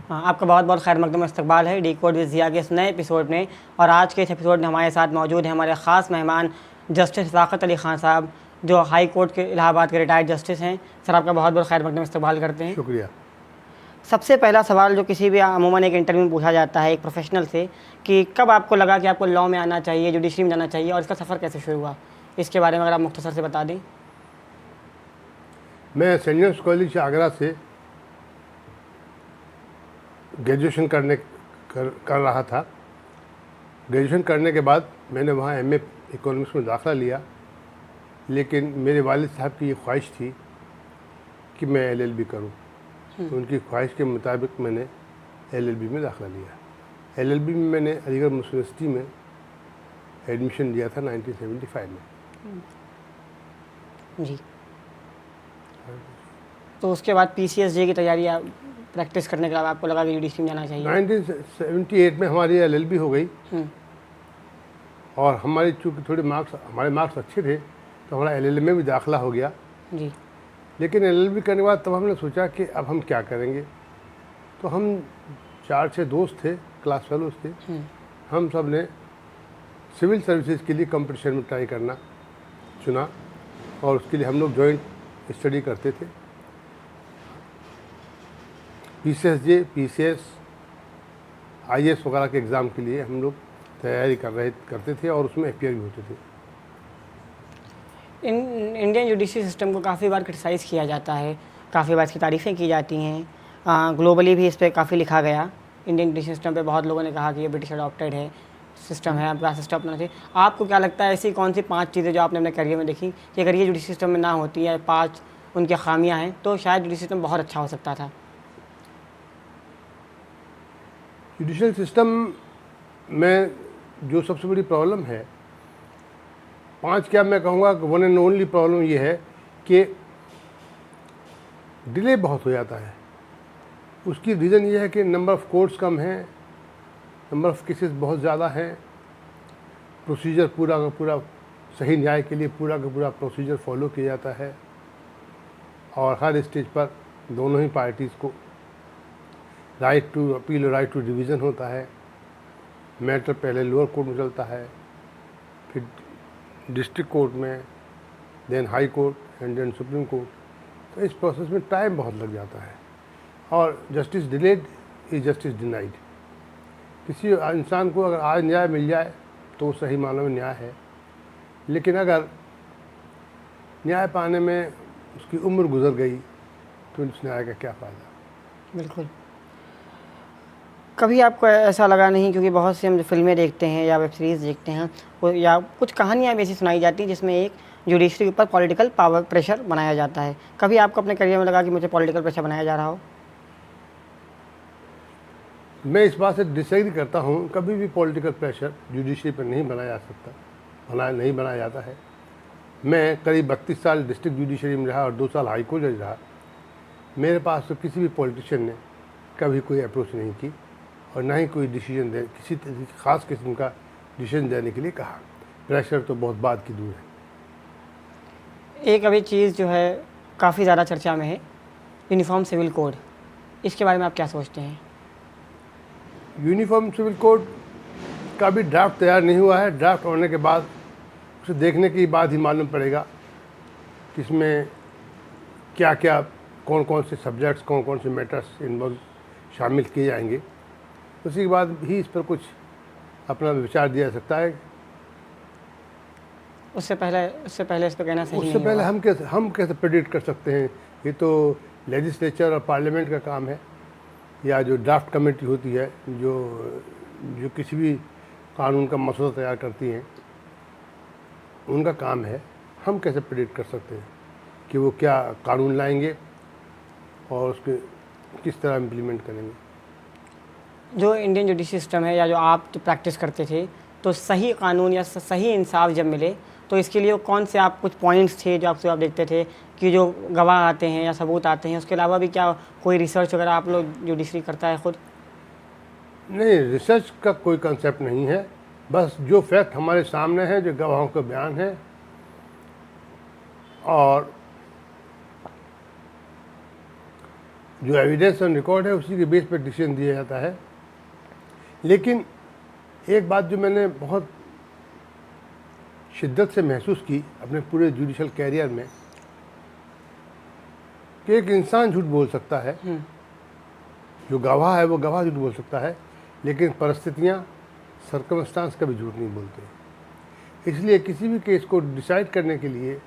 हाँ, आपका बहुत बहुत खैर मकदम इस्तकबाल है डिकोड विद ज़िया के इस नए एपिसोड में। और आज के इस एपिसोड में हमारे साथ मौजूद हैं हमारे ख़ास मेहमान जस्टिस साक़त अली ख़ान साहब, जो हाई कोर्ट के इलाहाबाद के रिटायर्ड जस्टिस हैं। सर, आपका बहुत बहुत खैर मकदम इस्तकबाल करते हैं। शुक्रिया। सबसे पहला सवाल जो किसी भी अमूमन एक इंटरव्यू में पूछा जाता है एक प्रोफेशनल से, कि कब आपको लगा कि आपको लॉ में आना चाहिए, जुडिशरी में जाना चाहिए, और इसका सफ़र कैसे शुरू हुआ, इसके बारे में अगर आप मुख्तसर से बता दें। मैं सेंट जेम्स कॉलेज आगरा से ग्रेजुएशन कर रहा था। ग्रेजुएशन करने के बाद मैंने वहाँ एमए इकोनॉमिक्स में दाखिला लिया, लेकिन मेरे वालिद साहब की ये ख्वाहिश थी कि मैं एलएलबी करूँ, तो उनकी ख्वाहिश के मुताबिक मैंने एलएलबी में दाखिला लिया। एलएलबी में मैंने अलीगढ़ मुस्लिम यूनिवर्सिटी में एडमिशन लिया था 1975 में। जी, तो उसके बाद पीसीएसजे की तैयारी प्रैक्टिस करने के बाद आपको लगा कि जुडिशरी में जाना चाहिए। 1978 में हमारी एलएलबी हो गई, और हमारे चूँकि हमारे मार्क्स अच्छे थे, तो हमारा एलएलएम में भी दाखिला हो गया। जी। लेकिन एलएलबी करने के बाद तब हमने सोचा कि अब हम क्या करेंगे। तो हम 4-6 दोस्त थे, क्लास फेलोज थे। हम सब ने सिविल सर्विसेज के लिए कंपटीशन में ट्राई करना चुना, और उसके लिए हम लोग जॉइंट स्टडी करते थे। पीसीएसजे, पीसीएस, आईएएस वगैरह के एग्ज़ाम के लिए हम लोग तैयारी करते थे, और उसमें अपीयर भी होते थे। इंडियन जुडिशरी सिस्टम को काफ़ी बार क्रिटिसाइज़ किया जाता है, काफ़ी बार इसकी तारीफ़ें की जाती हैं। ग्लोबली भी इस पर काफ़ी लिखा गया। इंडियन जुडिशरी सिस्टम पे बहुत लोगों ने कहा कि ये ब्रिटिश अडॉप्टेड है सिस्टम है, आपका सिस्टम अपना चाहिए। आपको क्या लगता है, ऐसी कौन सी 5 चीज़ें जो आपने अपने करियर में देखी कि अगर ये जुडिशरी सिस्टम में ना होती है, 5 उनकी खामियाँ हैं, तो शायद जुडिशरी सिस्टम बहुत अच्छा हो सकता था? जुडिशल सिस्टम में जो सबसे बड़ी प्रॉब्लम है, 5 क्या मैं कहूँगा कि वन एंड ओनली प्रॉब्लम ये है कि डिले बहुत हो जाता है। उसकी रीज़न ये है कि नंबर ऑफ़ कोर्ट्स कम हैं, नंबर ऑफ़ केसेस बहुत ज़्यादा हैं, प्रोसीजर पूरा का पूरा सही न्याय के लिए पूरा का पूरा प्रोसीजर फॉलो किया जाता है, और हर स्टेज पर दोनों ही पार्टीज़ को राइट टू अपील और राइट टू डिवीज़न होता है। मैटर पहले लोअर कोर्ट में चलता है, फिर डिस्ट्रिक्ट कोर्ट में, then high court and then supreme court. तो इस प्रोसेस में टाइम बहुत लग जाता है, और justice delayed is justice denied. किसी इंसान को अगर आज न्याय मिल जाए तो सही मानों में न्याय है, लेकिन अगर न्याय पाने में उसकी उम्र गुजर गई तो उस न्याय का क्या फ़ायदा। बिल्कुल। कभी आपको ऐसा लगा नहीं, क्योंकि बहुत सी हम जो फिल्में देखते हैं या वेब सीरीज़ देखते हैं, वो या कुछ कहानियाँ भी ऐसी सुनाई जाती हैं जिसमें एक जुडिशरी के ऊपर पॉलिटिकल पावर प्रेशर बनाया जाता है। कभी आपको अपने करियर में लगा कि मुझे पॉलिटिकल प्रेशर बनाया जा रहा हो? मैं इस बात से डिसएग्री करता हूँ। कभी भी पॉलिटिकल प्रेशर जुडिशरी पर नहीं बनाया जा सकता, नहीं बनाया जाता है। मैं करीब 32 साल डिस्ट्रिक्ट जुडिशरी में रहा और 2 साल हाई कोर्ट जज रहा। मेरे पास तो किसी भी पॉलिटिशियन ने कभी कोई अप्रोच नहीं की, और ना ही कोई डिसीजन किसी ख़ास किस्म का डिसीजन देने के लिए कहा। प्रेशर तो बहुत बात की दूर है। एक अभी चीज़ जो है काफ़ी ज़्यादा चर्चा में है, यूनिफॉर्म सिविल कोड। इसके बारे में आप क्या सोचते हैं? यूनिफॉर्म सिविल कोड का भी ड्राफ्ट तैयार नहीं हुआ है। ड्राफ्ट होने के बाद उसे देखने के बाद ही मालूम पड़ेगा कि इसमें क्या क्या, कौन कौन से सब्जेक्ट्स, कौन कौन से मैटर्स इन्वॉल्व शामिल किए जाएंगे। उसी के बाद ही इस पर कुछ अपना विचार दिया जा सकता है। उससे पहले इस पर कहना सही नहीं उससे पहले होगा। हम कैसे प्रेडिक्ट कर सकते हैं? ये तो लेजिस्लेचर और पार्लियामेंट का काम है, या जो ड्राफ्ट कमेटी होती है जो किसी भी कानून का मसौदा तैयार करती हैं, उनका काम है। हम कैसे प्रेडिक्ट कर सकते हैं कि वो क्या कानून लाएंगे और उसके किस तरह इम्प्लीमेंट करेंगे। जो इंडियन जुडिशरी सिस्टम है, या जो आप जो प्रैक्टिस करते थे, तो सही कानून या सही इंसाफ जब मिले, तो इसके लिए कौन से आप कुछ पॉइंट्स थे जो आप देखते थे कि जो गवाह आते हैं या सबूत आते हैं, उसके अलावा भी क्या कोई रिसर्च वगैरह आप लोग जुडिशरी करता है खुद? नहीं, रिसर्च का कोई कंसेप्ट नहीं है। बस जो फैक्ट हमारे सामने है, जो गवाहों का बयान है, और जो एविडेंस ऑन रिकॉर्ड है उसी के बेस पर डिसीजन दिया जाता है। लेकिन एक बात जो मैंने बहुत शिद्दत से महसूस की अपने पूरे जुडिशल कैरियर में, कि एक इंसान झूठ बोल सकता है, जो गवाह है वो गवाह झूठ बोल सकता है, लेकिन परिस्थितियाँ, सर्कमस्टांस कभी झूठ नहीं बोलते। इसलिए किसी भी केस को डिसाइड करने के लिए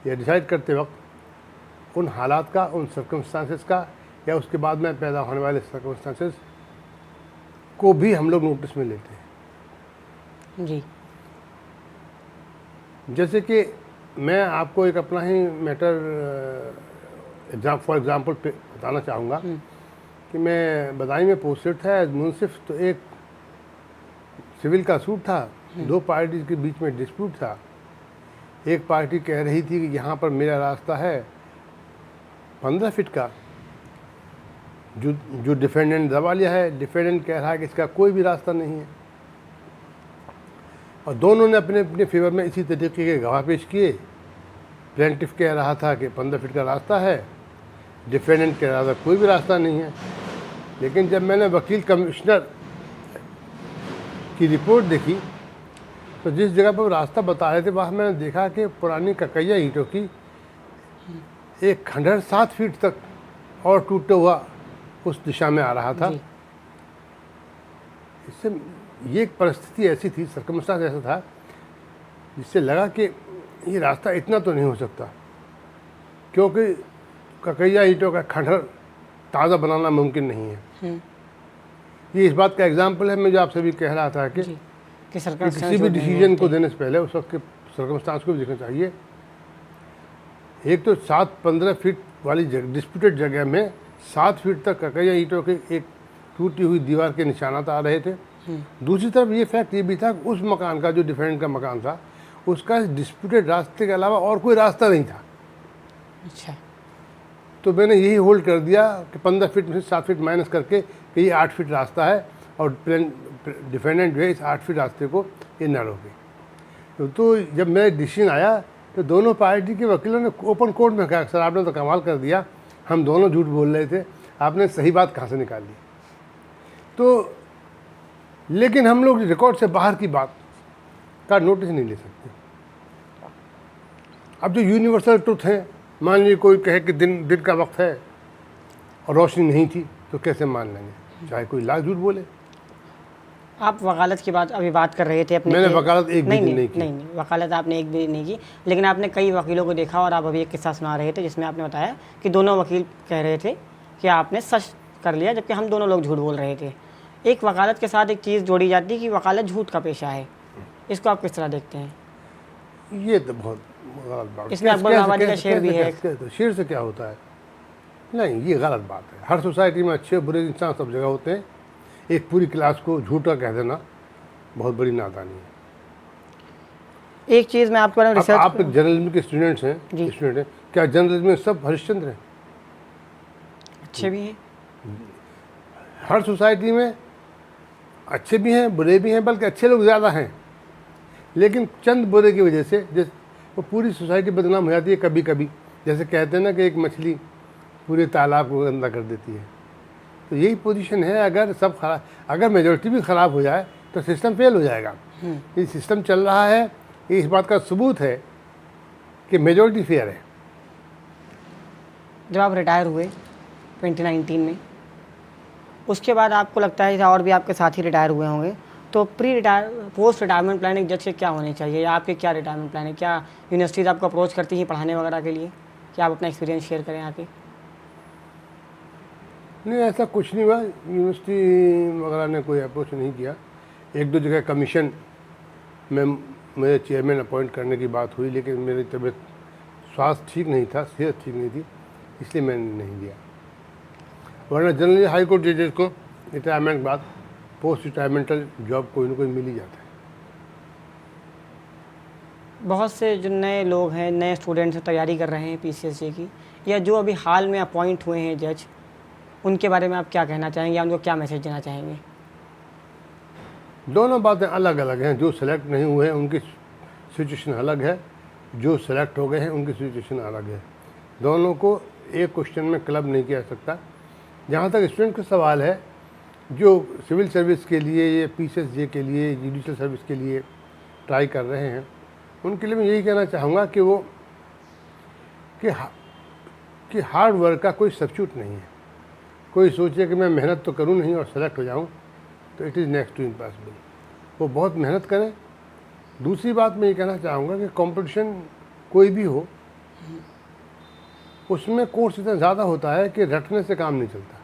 या डिसाइड करते वक्त उन हालात का, उन सर्कमस्टांसेस का या उसके बाद में पैदा होने वाले सर्कमस्टांसेस को भी हम लोग नोटिस में लेते हैं। जी। जैसे कि मैं आपको एक अपना ही मैटर फॉर एग्ज़ाम्पल बताना चाहूँगा कि मैं बदायूं में पोस्टेड था एज मुंसिफ। तो एक सिविल का सूट था, दो पार्टीज के बीच में डिस्प्यूट था। एक पार्टी कह रही थी कि यहाँ पर मेरा रास्ता है 15 फीट का, जो डिफेंडेंट दबा लिया है, डिफेंडेंट कह रहा है कि इसका कोई भी रास्ता नहीं है। और दोनों ने अपने अपने फेवर में इसी तरीके के गवाह पेश किए। प्लेंटिफ कह रहा था कि 15 फीट का रास्ता है, डिफेंडेंट कह रहा था कोई भी रास्ता नहीं है। लेकिन जब मैंने वकील कमिश्नर की रिपोर्ट देखी तो जिस जगह पर रास्ता बता रहे थे वहाँ मैंने देखा कि पुरानी ककैया ईंटों की एक खंडहर 7 फीट तक और टूटा हुआ उस दिशा में आ रहा था। इससे ये एक परिस्थिति ऐसी थी, सर्कमस्टांस ऐसा था जिससे लगा कि ये रास्ता इतना तो नहीं हो सकता, क्योंकि ककैया ईंटों का खंडहर ताज़ा बनाना मुमकिन नहीं है। ये इस बात का एग्जाम्पल है मैं जो आपसे भी कह रहा था कि किसी भी डिसीजन को देने से पहले उस वक्त के सर्कमस्टांस को भी देखना चाहिए। एक तो 7-15 फीट वाली डिस्प्यूटेड जगह में 7 फीट तक ककैया ईंटों के एक टूटी हुई दीवार के निशानात आ रहे थे। दूसरी तरफ ये फैक्ट ये भी था कि उस मकान का, जो डिफेंडेंट का मकान था, उसका डिस्प्यूटेड रास्ते के अलावा और कोई रास्ता नहीं था। अच्छा। तो मैंने यही होल्ड कर दिया कि 15 फीट में से 7 फीट माइनस करके कि ये 8 फीट रास्ता है और डिफेंडेंट जो है इस 8 फीट रास्ते को ये न रोके। तो जब मेरा डिसीजन आया तो दोनों पार्टी के वकीलों ने ओपन कोर्ट में कहा, सर आपने तो कमाल कर दिया, हम दोनों झूठ बोल रहे थे, आपने सही बात कहाँ से निकाल ली। तो लेकिन हम लोग रिकॉर्ड से बाहर की बात का नोटिस नहीं ले सकते। अब जो यूनिवर्सल ट्रुथ है, मान लीजिए कोई कहे कि दिन का वक्त है और रोशनी नहीं थी, तो कैसे मान लेंगे, चाहे कोई लाख झूठ बोले। आप वकालत की बात अभी बात कर रहे थे अपने, मैंने वकालत एक भी नहीं की। नहीं, वकालत आपने एक भी नहीं की, लेकिन आपने कई वकीलों को देखा और आप अभी एक किस्सा सुना रहे थे जिसमें आपने बताया कि दोनों वकील कह रहे थे कि आपने सच कर लिया, जबकि हम दोनों लोग झूठ बोल रहे थे। एक वकालत के साथ एक चीज़ जोड़ी जाती है कि वकालत झूठ का पेशा है, इसको आप किस तरह देखते हैं? ये तो बहुत गलत बात है। इसमें अकबर आबादी का शेर भी है। तो शेर से क्या होता है? नहीं, ये गलत बात है। हर सोसाइटी में अच्छे बुरे इंसान सब जगह होते हैं। एक पूरी क्लास को झूठा कह देना बहुत बड़ी नादानी है। एक चीज़ मैं आपके बारे में रिसर्च, आप एक जर्नलिज्म के स्टूडेंट हैं, क्या जर्नलिज्म में सब हरिश्चंद्र हैं? अच्छे भी हैं, हर सोसाइटी में अच्छे भी हैं, बुरे भी हैं, बल्कि अच्छे लोग ज़्यादा हैं। लेकिन चंद बुरे की वजह से जैसे वो पूरी सोसाइटी बदनाम हो जाती है कभी कभी। जैसे कहते हैं ना कि एक मछली पूरे तालाब को गंदा कर देती है, तो यही पोजीशन है। अगर सब खराब, अगर मेजॉरिटी भी ख़राब हो जाए तो सिस्टम फेल हो जाएगा। ये सिस्टम चल रहा है, ये इस बात का सबूत है कि मेजॉरिटी फेयर है। जब आप रिटायर हुए 2019 में, उसके बाद आपको लगता है और भी आपके साथी रिटायर हुए होंगे, तो पोस्ट रिटायरमेंट प्लान एक जज के क्या होने चाहिए, या आपके क्या रिटायरमेंट प्लान है? क्या यूनिवर्सिटीज़ आपको अप्रोच करती हैं पढ़ाने वगैरह के लिए? क्या आप अपना एक्सपीरियंस शेयर करें आके? नहीं, ऐसा कुछ नहीं हुआ। यूनिवर्सिटी वगैरह ने कोई अप्रोच नहीं किया। एक दो जगह कमीशन में मेरे चेयरमैन अपॉइंट करने की बात हुई, लेकिन मेरी तबीयत, स्वास्थ्य ठीक नहीं था, सेहत ठीक नहीं थी, इसलिए मैंने नहीं दिया। वरना जनरली हाई कोर्ट जजेस को रिटायरमेंट के बाद पोस्ट रिटायरमेंटल जॉब कोई ना कोई मिल ही जाता है। बहुत से जो नए लोग हैं, नए स्टूडेंट्स तैयारी कर रहे हैं PCSJ की, या जो अभी हाल में अपॉइंट हुए हैं जज, उनके बारे में आप क्या कहना चाहेंगे या उनको क्या मैसेज देना चाहेंगे? दोनों बातें अलग अलग हैं। जो सेलेक्ट नहीं हुए हैं उनकी सिचुएशन अलग है, जो सेलेक्ट हो गए हैं उनकी सिचुएशन अलग है। दोनों को एक क्वेश्चन में क्लब नहीं किया जा सकता। जहाँ तक स्टूडेंट का सवाल है, जो सिविल सर्विस के लिए या PCSJ के लिए, जुडिशल सर्विस के लिए ट्राई कर रहे हैं, उनके लिए मैं यही कहना चाहूँगा कि वो कि हार्ड वर्क का कोई सब्स्टिट्यूट नहीं है। कोई सोचे कि मैं मेहनत तो करूँ नहीं और सेलेक्ट हो जाऊँ, तो it is next to impossible. वो बहुत मेहनत करें। दूसरी बात मैं ये कहना चाहूँगा कि कंपटीशन कोई भी हो, उसमें कोर्स इतना ज़्यादा होता है कि रटने से काम नहीं चलता।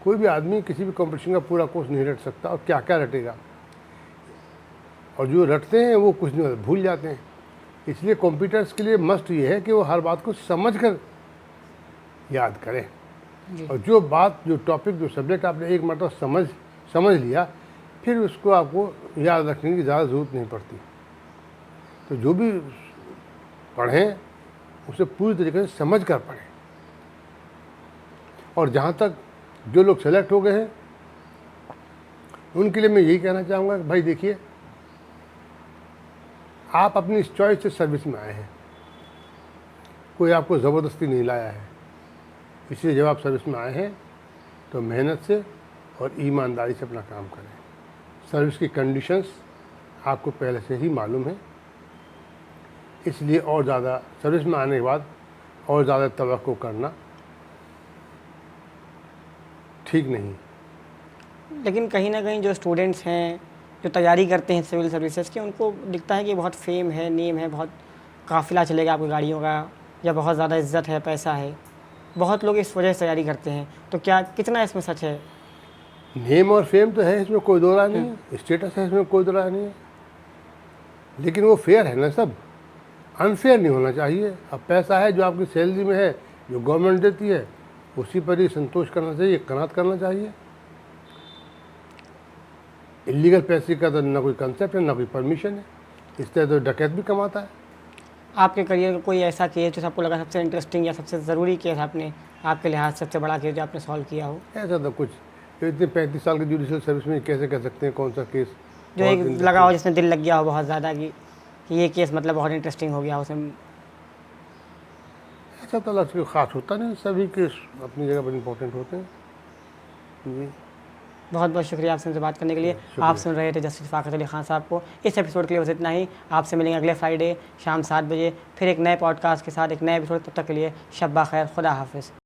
कोई भी आदमी किसी भी कंपटीशन का पूरा कोर्स नहीं रट सकता, और क्या क्या रटेगा। और जो रटते हैं वो कुछ नहीं होता, भूल जाते हैं। इसलिए कंप्यूटर्स के लिए मस्ट ये है कि वो हर बात को समझ कर याद करें। और जो बात, जो टॉपिक, जो सब्जेक्ट आपने एक मरतबा समझ लिया, फिर उसको आपको याद रखने की ज़्यादा ज़रूरत नहीं पड़ती। तो जो भी पढ़ें उसे पूरी तरीके से समझ कर पढ़ें। और जहाँ तक जो लोग सेलेक्ट हो गए हैं, उनके लिए मैं यही कहना चाहूँगा कि भाई देखिए, आप अपनी इस चॉइस से सर्विस में आए हैं, कोई आपको ज़बरदस्ती नहीं लाया है। इसलिए जब आप सर्विस में आए हैं तो मेहनत से और ईमानदारी से अपना काम करें। सर्विस की कंडीशंस आपको पहले से ही मालूम है, इसलिए और ज़्यादा सर्विस में आने के बाद और ज़्यादा तवक्को करना ठीक नहीं। लेकिन कहीं ना कहीं जो स्टूडेंट्स हैं, जो तैयारी करते हैं सिविल सर्विसेज की, उनको दिखता है कि बहुत फेम है, नेम है, बहुत काफ़िला चलेगा आपकी गाड़ियों का, या बहुत ज़्यादा इज्जत है, पैसा है। बहुत लोग इस वजह से तैयारी करते हैं। तो क्या कितना इसमें सच है? नेम और फेम तो है, इसमें कोई दो राय नहीं है। स्टेटस है, इसमें कोई दो राय नहीं है। लेकिन वो फेयर है ना, सब अनफेयर नहीं होना चाहिए। अब पैसा है जो आपकी सैलरी में है, जो गवर्नमेंट देती है, उसी पर ही संतोष करना चाहिए, कनात करना चाहिए। इलीगल पैसे का तो ना कोई कंसेप्ट है, ना कोई परमिशन है। इस तरह तो डकैत भी कमाता है। आपके करियर का कोई ऐसा केस जो आपको लगा सबसे इंटरेस्टिंग या सबसे ज़रूरी केस आपने, आपके लिहाज से सबसे बड़ा केस जो आपने सॉल्व किया हो? ऐसा तो कुछ, इतने 35 साल की जुडिशल सर्विस में कैसे कह सकते हैं कौन सा केस जो एक लगा हो, जिसमें दिल लग गया हो बहुत ज़्यादा, कि ये केस मतलब बहुत इंटरेस्टिंग हो गया उसमें? ऐसा तो अलग से खास होता नहीं, सभी केस अपनी जगह पर इम्पोर्टेंट होते हैं जी। बहुत बहुत शुक्रिया आपसे मुझसे बात करने के लिए। आप सुन रहे थे जस्टिस फ़ाक़त अली ख़ान साहब को। इस एपिसोड के लिए बस इतना ही। आपसे मिलेंगे अगले फ्राइडे शाम 7 बजे फिर एक नए पॉडकास्ट के साथ, एक नए एपिसोड। तब तक के लिए शब्बा खैर, खुदा हाफिज़।